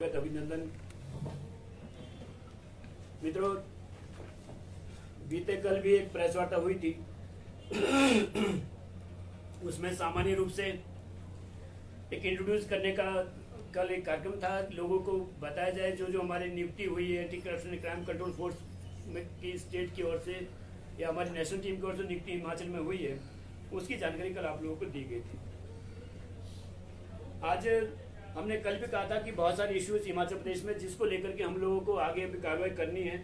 अभिनंदन। मित्रों, बीते कल भी एक प्रेस वार्ता हुई थी। उसमें सामान्य रूप से एक इंट्रोड्यूस करने का कल एक कार्यक्रम था। लोगों को बताया जाए जो जो हमारी नियुक्ति हुई है anti corruption crime control force में की स्टेट की ओर से या हमारी नेशनल टीम की ओर से नियुक्ति हिमाचल में हुई है, उसकी जानकारी कल आप लोगों को दी गई थी। आज हमने कल भी कहा था कि बहुत सारे इश्यूज हिमाचल प्रदेश में जिसको लेकर के हम लोगों को आगे भी कार्रवाई करनी है,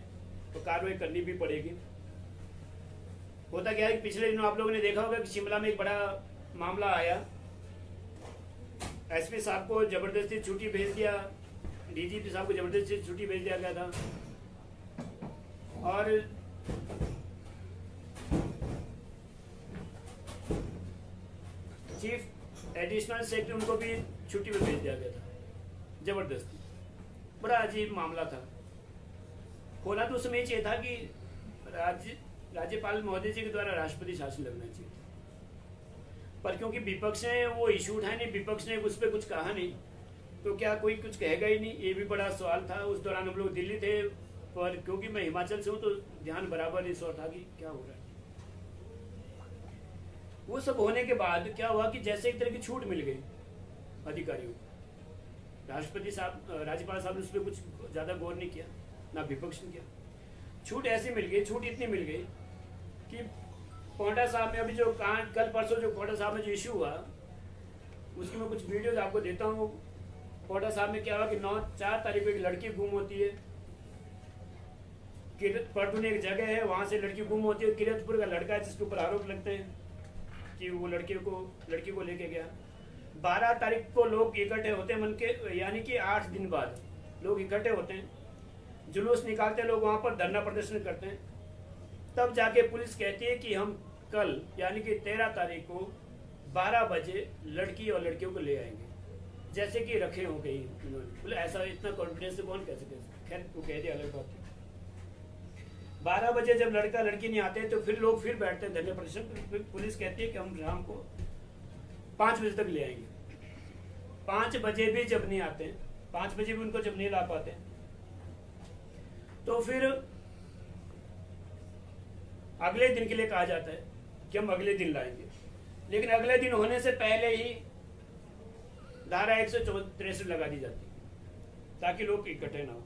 तो कार्रवाई करनी भी पड़ेगी। होता क्या है कि पिछले दिनों आप लोगों ने देखा होगा कि शिमला में एक बड़ा मामला आया। एसपी साहब को जबरदस्ती छुट्टी भेज दिया, डीजीपी साहब को जबरदस्ती छुट्टी भेज दिया गया था और चीफ एडिशनल सेक्रेटरी उनको भी छुट्टी पे भेज दिया गया था जबरदस्ती। बड़ा अजीब मामला था। होना तो उसमें चाहिए था कि राज्यपाल महोदय जी के द्वारा राष्ट्रपति शासन लगना चाहिए, पर क्योंकि विपक्ष ने वो इशू उठाया नहीं, विपक्ष ने उस पर कुछ कहा नहीं, तो क्या कोई कुछ कहेगा ही नहीं, ये भी बड़ा सवाल था। उस दौरान हम लोग दिल्ली थे, पर क्योंकि मैं हिमाचल से हूँ तो ध्यान बराबर इस ओर था कि क्या हो रहा है। वो सब होने के बाद क्या हुआ कि जैसे एक तरह की छूट मिल गई अधिकारियों को। राष्ट्रपति साहब, राज्यपाल साहब ने उस पर कुछ ज्यादा गौर नहीं किया, ना विपक्ष ने किया। छूट ऐसी मिल गई, छूट इतनी मिल गई कि पोंटा साहब में अभी जो कल परसों जो पोंटा साहब में जो इश्यू हुआ, उसकी मैं कुछ वीडियोज आपको देता हूँ। पोंटा साहब में क्या हुआ कि 4 तारीख को एक लड़की गुम होती है। किरतपुर एक जगह है, वहां से लड़की गुम होती है। किरतपुर का लड़का है जिसके ऊपर आरोप लगते हैं कि वो लड़की को लेके गया। 12 तारीख को लोग इकट्ठे होते हैं, मन के यानी कि 8 दिन बाद लोग इकट्ठे होते हैं, जुलूस निकालते हैं, लोग वहां पर धरना प्रदर्शन करते हैं। तब जाके पुलिस कहती है कि हम कल यानी कि 13 तारीख को 12 बजे लड़की और लड़कियों को ले आएंगे, जैसे कि रखे हो गई। बोले ऐसा इतना कॉन्फिडेंस से कौन कह सके। खैर वो कह दिया, अलग बात है। 12 बजे जब लड़का लड़की नहीं आते तो फिर लोग फिर बैठते हैं धरना प्रदर्शन। पुलिस कहती है कि हम शाम को 5 बजे तक ले आएंगे। 5 बजे भी जब नहीं आते, 5 बजे भी उनको जब नहीं ला पाते, तो फिर अगले दिन के लिए कहा जाता है कि हम अगले दिन लाएंगे। लेकिन अगले दिन होने से पहले ही धारा 163 लगा दी जाती है ताकि लोग इकट्ठे ना हो।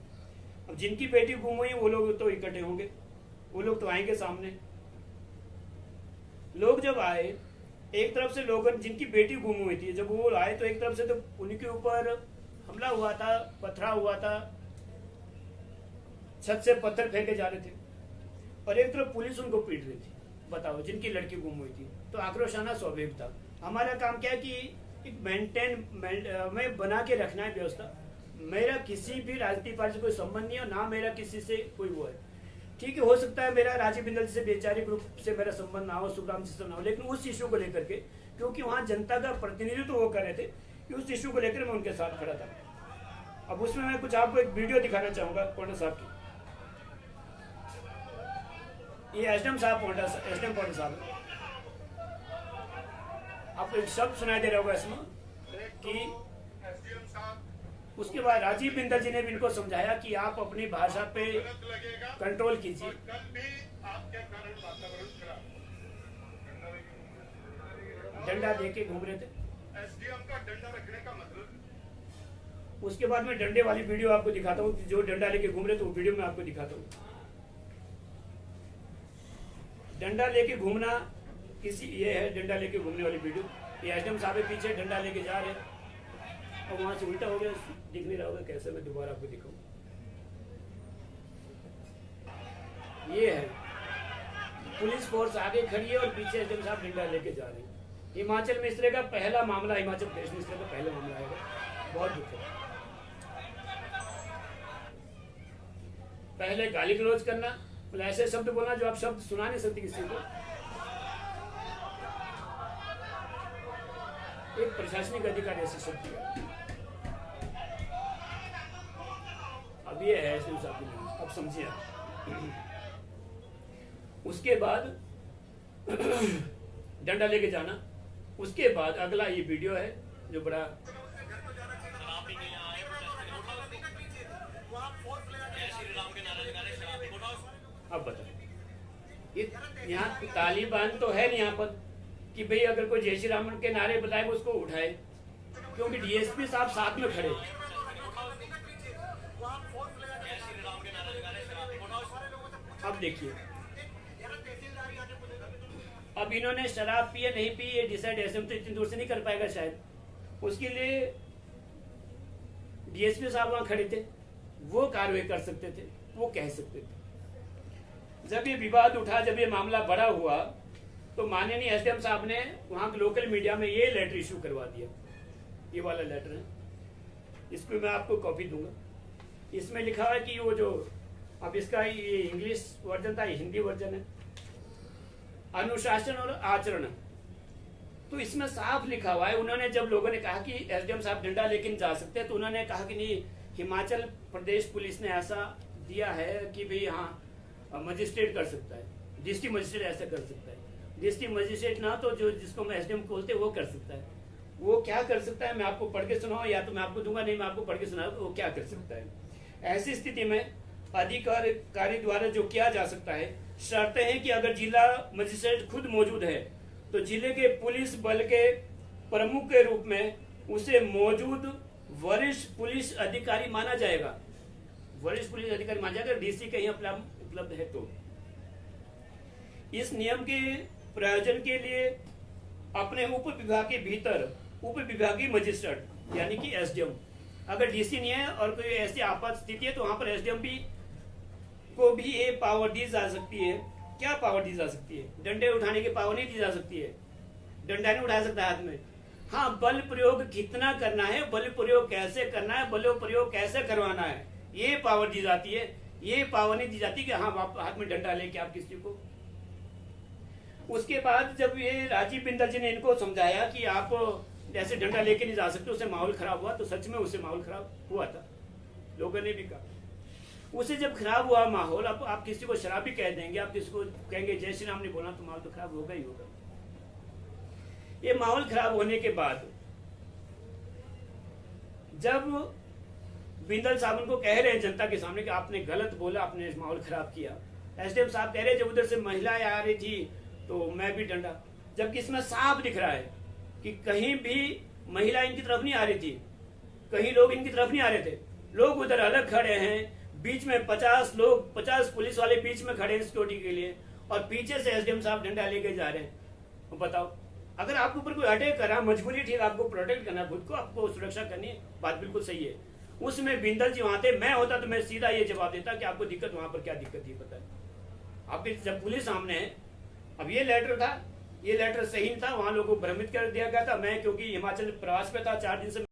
अब जिनकी बेटी गुम हुई वो लोग तो इकट्ठे होंगे, वो लोग तो आएंगे सामने। लोग जब आए, एक तरफ से लोग जिनकी बेटी गुम हुई थी जब वो आए तो एक तरफ से तो उनके ऊपर हमला हुआ था, पथरा हुआ था, छत से पत्थर फेंके जा रहे थे, और एक तरफ पुलिस उनको पीट रही थी। बताओ, जिनकी लड़की गुम हुई थी। तो आक्रोश आना स्वाभाविक था। हमारा काम क्या है कि एक में बना के रखना है व्यवस्था। मेरा किसी भी राजनीतिक पार्टी से कोई संबंध नहीं है, ना मेरा किसी से कोई वो है। ठीक है, हो सकता है मेरा राजीव बिंदल से वैचारिक रूप से मेरा संबंध ना हो, सुखराम जी से ना हो, लेकिन उस इशू को लेकर के, क्योंकि वहां जनता का प्रतिनिधित्व वो कर रहे थे, कि उस इशू को लेकर मैं उनके साथ खड़ा था। अब उसमें मैं कुछ आपको एक वीडियो दिखाना चाहूंगा पोंटा साहब की। ये एसडीएम पोंटा साहब, आपको एक शब्द सुनाई दे रहा होगा इसमें कि उसके बाद राजीव बिंदल जी ने भी इनको समझाया कि आप अपनी भाषा पे कंट्रोल कीजिए। डंडा लेके घूम रहे थे। एसडीएम का डंडा रखने का मतलब। उसके बाद मैं डंडे वाली वीडियो आपको दिखाता हूँ, जो डंडा लेके घूम रहे थे वो वीडियो में आपको दिखाता हूँ। डंडा लेके घूमना ये है डंडा लेके घूमने वाली वीडियो। ये एसडीएम साहब के पीछे डंडा लेके जा रहे हैं और वहां से उल्टा हो गया, दिख नहीं रहा होगा। कैसे मैं दोबारा आपको दिखाऊं। ये है पुलिस फोर्स आगे खड़ी है और पीछे एसडीएम साहब डंडा लेके जा रहे हैं। हिमाचल में इस तरह का पहला मामला, हिमाचल प्रदेश में इस तरह का पहला मामला आएगा। बहुत दुख है। पहले गाली गलौज करना, मतलब ऐसे शब्द बोलना जो आप शब्द सुना नहीं सकते किसी को। एक प्रशासनिक अधिकारी ऐसे शब्द दिया। अब ये है एसडीएम साहब, अब समझिए आप। उसके बाद डंडा लेके जाना। उसके बाद अगला ये वीडियो है जो बड़ा अब बताओ, यहाँ तालिबान तो है नहीं यहाँ पर कि भाई अगर कोई जय श्री राम के नारे बताए उसको उठाए, क्योंकि डीएसपी साहब साथ में खड़े। अब देखिए, अब इन्होंने शराब पी है नहीं पी, ये डिसाइड एसएम तो इतनी दूर से नहीं कर पाएगा शायद, उसके लिए डीएसपी साहब वहां खड़े थे, वो कार्रवाई कर सकते थे, वो कह सकते थे। जब ये विवाद उठा, जब ये मामला बड़ा हुआ, तो माननीय एसडीएम साहब ने वहां के लोकल मीडिया में ये लेटर इशू करवा दिया। ये वाला लेटर है, इसको मैं आपको कॉपी दूंगा। इसमें लिखा है कि वो जो, अब इसका ये इंग्लिश वर्जन था, हिंदी वर्जन है, अनुशासन और आचरण। तो इसमें साफ लिखा हुआ है, उन्होंने जब लोगों ने कहा कि एसडीएम साहब डंडा लेकिन जा सकते हैं, तो उन्होंने कहा कि नहीं, हिमाचल प्रदेश पुलिस ने ऐसा दिया है कि भाई हाँ मजिस्ट्रेट कर सकता है, डिस्ट्रिक्ट मजिस्ट्रेट ऐसा कर सकता है। डिस्ट्रिक्ट मजिस्ट्रेट ना तो जो जिसको हम एसडीएम बोलते हैं वो कर सकता है। वो क्या कर सकता है, मैं आपको पढ़ के सुनाऊं या तो मैं आपको दूंगा, नहीं मैं आपको पढ़ के सुनाऊं, वो क्या कर सकता है। ऐसी स्थिति में अधिकारी द्वारा जो किया जा सकता है, शर्तें हैं कि अगर जिला मजिस्ट्रेट खुद मौजूद है तो जिले के पुलिस बल के प्रमुख के रूप में उसे मौजूद वरिष्ठ पुलिस अधिकारी माना जाएगा। वरिष्ठ पुलिस अधिकारी माना जाएगा, डीसी कहीं उपलब्ध है तो। इस नियम के प्रयोजन के लिए अपने उप विभाग के भीतर उप विभागीय मजिस्ट्रेट यानी कि एसडीएम, अगर डीसी नहीं है और कोई ऐसी आपात स्थिति है तो वहां पर एसडीएम को भी ये पावर दी जा सकती है। क्या पावर दी जा सकती है? डंडे उठाने की पावर नहीं दी जा सकती है, डंडा नहीं उठा सकता हाथ में। हाँ, बल प्रयोग कितना करना है, बल प्रयोग कैसे करना है, बल प्रयोग कैसे करवाना है, ये पावर दी जाती है। ये पावर नहीं दी जाती कि हाँ आप हाथ में डंडा लेके आप किसी को। उसके बाद जब ये राजीव बिंदल जी ने इनको समझाया कि आप जैसे डंडा लेके नहीं जा सकते, उससे माहौल खराब हुआ, तो सच में उससे माहौल खराब हुआ था, लोगों ने भी कहा। उसे जब खराब हुआ माहौल, अब आप किसी को शराबी कह देंगे, आप किसी को कहेंगे जय श्री राम नहीं बोला, तो माहौल तो खराब होगा ही होगा। ये माहौल खराब होने के बाद जब बिंदल साहब उनको कह रहे हैं जनता के सामने कि आपने गलत बोला, आपने माहौल खराब किया, एसडीएम साहब कह रहे हैं जब उधर से महिलाएं आ रही थी तो मैं भी डंडा, जबकि इसमें साफ दिख रहा है कि कहीं भी महिला इनकी तरफ नहीं आ रही थी, कहीं लोग इनकी तरफ नहीं आ रहे थे, लोग उधर अलग खड़े हैं, बीच में 50 लोग, 50 पुलिस वाले बीच में खड़े हैं सिक्योरिटी के लिए, और पीछे से एसडीएम साहब डंडा लेके जा रहे हैं। तो बताओ, अगर आपके ऊपर कोई अटैक करा, मजबूरी ठीक, आपको प्रोटेक्ट करना खुद को, आपको सुरक्षा करनी है, बात बिल्कुल सही है। उसमें बिंदल जी वहां थे, मैं होता तो मैं सीधा ये जवाब देता कि आपको दिक्कत वहां पर क्या दिक्कत थी पता है आपकी, जब पुलिस सामने है। अब ये लेटर था, ये लेटर सही था, वहां लोगों को भ्रमित कर दिया गया था। मैं क्योंकि हिमाचल प्रवास पे था 4 दिन से,